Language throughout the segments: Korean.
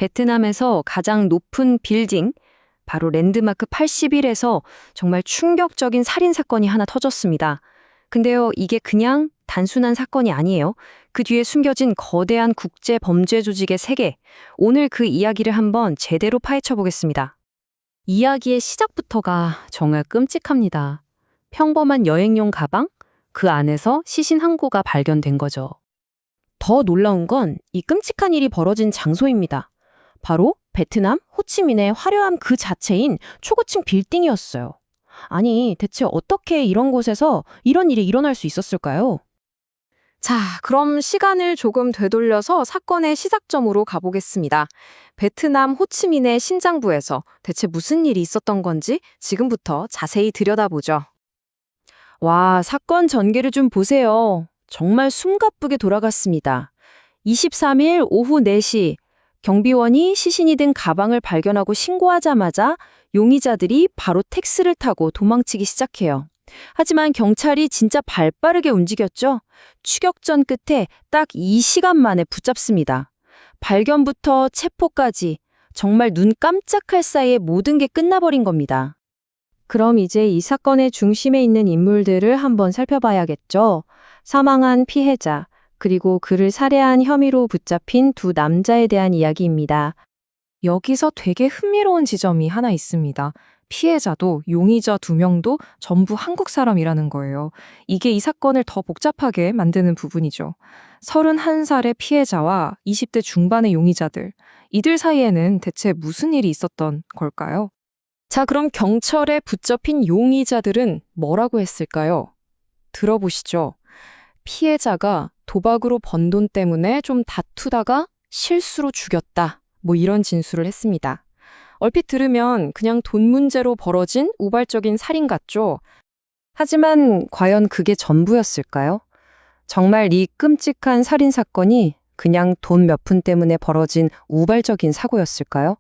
베트남에서 가장 높은 빌딩, 바로 랜드마크 81에서 정말 충격적인 살인 사건이 하나 터졌습니다. 근데요, 이게 그냥 단순한 사건이 아니에요. 그 뒤에 숨겨진 거대한 국제 범죄 조직의 세계. 오늘 그 이야기를 한번 제대로 파헤쳐 보겠습니다. 이야기의 시작부터가 정말 끔찍합니다. 평범한 여행용 가방? 그 안에서 시신 한 구가 발견된 거죠. 더 놀라운 건 이 끔찍한 일이 벌어진 장소입니다. 바로 베트남 호치민의 화려함 그 자체인 초고층 빌딩이었어요. 아니, 대체 어떻게 이런 곳에서 이런 일이 일어날 수 있었을까요? 자, 그럼 시간을 조금 되돌려서 사건의 시작점으로 가보겠습니다. 베트남 호치민의 신장부에서 대체 무슨 일이 있었던 건지 지금부터 자세히 들여다보죠. 와, 사건 전개를 좀 보세요. 정말 숨가쁘게 돌아갔습니다. 23일 오후 4시, 경비원이 시신이 든 가방을 발견하고 신고하자마자 용의자들이 바로 택시를 타고 도망치기 시작해요. 하지만 경찰이 진짜 발빠르게 움직였죠. 추격전 끝에 딱 2시간 만에 붙잡습니다. 발견부터 체포까지 정말 눈 깜짝할 사이에 모든 게 끝나버린 겁니다. 그럼 이제 이 사건의 중심에 있는 인물들을 한번 살펴봐야겠죠. 사망한 피해자, 그리고 그를 살해한 혐의로 붙잡힌 두 남자에 대한 이야기입니다. 여기서 되게 흥미로운 지점이 하나 있습니다. 피해자도 용의자 2명도 전부 한국 사람이라는 거예요. 이게 이 사건을 더 복잡하게 만드는 부분이죠. 31살의 피해자와 20대 중반의 용의자들. 이들 사이에는 대체 무슨 일이 있었던 걸까요? 자, 그럼 경찰에 붙잡힌 용의자들은 뭐라고 했을까요? 들어보시죠. 피해자가 도박으로 번 돈 때문에 좀 다투다가 실수로 죽였다. 뭐 이런 진술을 했습니다. 얼핏 들으면 그냥 돈 문제로 벌어진 우발적인 살인 같죠? 하지만 과연 그게 전부였을까요? 정말 이 끔찍한 살인 사건이 그냥 돈 몇 푼 때문에 벌어진 우발적인 사고였을까요?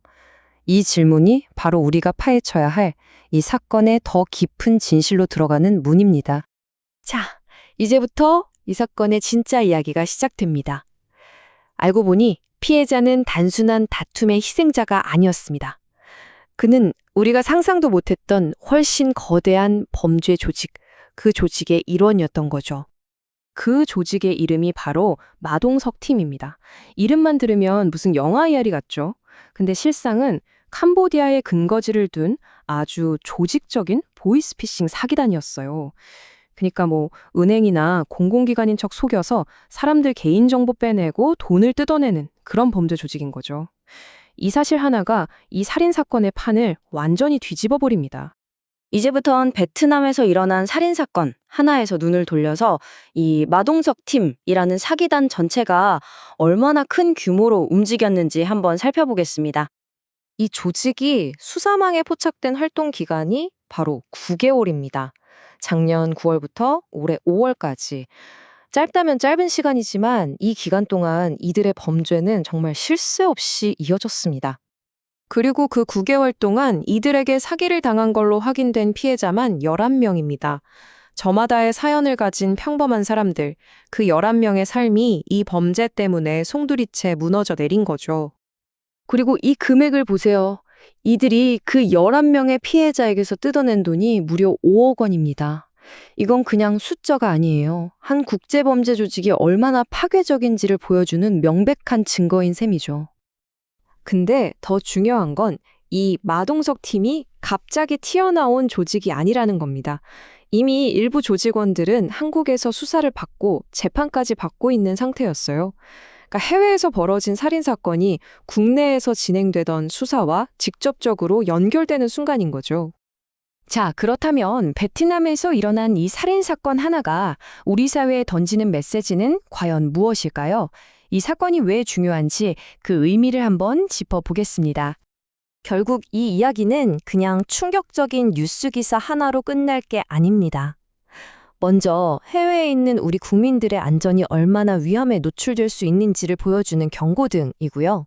이 질문이 바로 우리가 파헤쳐야 할 이 사건의 더 깊은 진실로 들어가는 문입니다. 자, 이제부터 이 사건의 진짜 이야기가 시작됩니다. 알고 보니 피해자는 단순한 다툼의 희생자가 아니었습니다. 그는 우리가 상상도 못했던 훨씬 거대한 범죄 조직, 그 조직의 일원이었던 거죠. 그 조직의 이름이 바로 마동석 팀입니다. 이름만 들으면 무슨 영화 이야기 같죠? 근데 실상은 캄보디아에 근거지를 둔 아주 조직적인 보이스피싱 사기단이었어요. 그러니까 뭐 은행이나 공공기관인 척 속여서 사람들 개인정보 빼내고 돈을 뜯어내는 그런 범죄 조직인 거죠. 이 사실 하나가 이 살인사건의 판을 완전히 뒤집어 버립니다. 이제부턴 베트남에서 일어난 살인사건 하나에서 눈을 돌려서 이 마동석 팀이라는 사기단 전체가 얼마나 큰 규모로 움직였는지 한번 살펴보겠습니다. 이 조직이 수사망에 포착된 활동 기간이 바로 9개월입니다. 작년 9월부터 올해 5월까지. 짧다면 짧은 시간이지만 이 기간 동안 이들의 범죄는 정말 쉴 새 없이 이어졌습니다. 그리고 그 9개월 동안 이들에게 사기를 당한 걸로 확인된 피해자만 11명입니다. 저마다의 사연을 가진 평범한 사람들, 그 11명의 삶이 이 범죄 때문에 송두리째 무너져 내린 거죠. 그리고 이 금액을 보세요. 이들이 그 11명의 피해자에게서 뜯어낸 돈이 무려 5억 원입니다. 이건 그냥 숫자가 아니에요. 한 국제범죄 조직이 얼마나 파괴적인지를 보여주는 명백한 증거인 셈이죠. 근데 더 중요한 건 이 마동석 팀이 갑자기 튀어나온 조직이 아니라는 겁니다. 이미 일부 조직원들은 한국에서 수사를 받고 재판까지 받고 있는 상태였어요. 그러니까 해외에서 벌어진 살인사건이 국내에서 진행되던 수사와 직접적으로 연결되는 순간인 거죠. 자, 그렇다면 베트남에서 일어난 이 살인사건 하나가 우리 사회에 던지는 메시지는 과연 무엇일까요? 이 사건이 왜 중요한지 그 의미를 한번 짚어보겠습니다. 결국 이 이야기는 그냥 충격적인 뉴스 기사 하나로 끝날 게 아닙니다. 먼저 해외에 있는 우리 국민들의 안전이 얼마나 위험에 노출될 수 있는지를 보여주는 경고등이고요.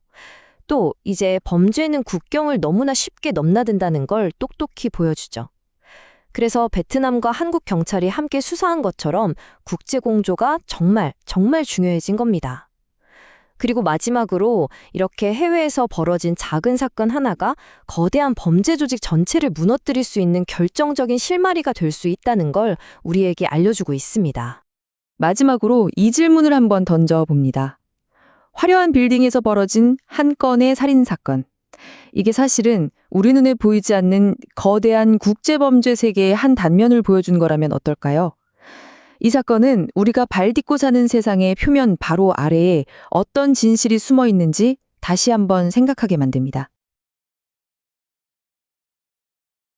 또 이제 범죄는 국경을 너무나 쉽게 넘나든다는 걸 똑똑히 보여주죠. 그래서 베트남과 한국 경찰이 함께 수사한 것처럼 국제 공조가 정말 중요해진 겁니다. 그리고 마지막으로 이렇게 해외에서 벌어진 작은 사건 하나가 거대한 범죄 조직 전체를 무너뜨릴 수 있는 결정적인 실마리가 될 수 있다는 걸 우리에게 알려주고 있습니다. 마지막으로 이 질문을 한번 던져봅니다. 화려한 빌딩에서 벌어진 한 건의 살인사건. 이게 사실은 우리 눈에 보이지 않는 거대한 국제범죄 세계의 한 단면을 보여준 거라면 어떨까요? 이 사건은 우리가 발 딛고 사는 세상의 표면 바로 아래에 어떤 진실이 숨어 있는지 다시 한번 생각하게 만듭니다.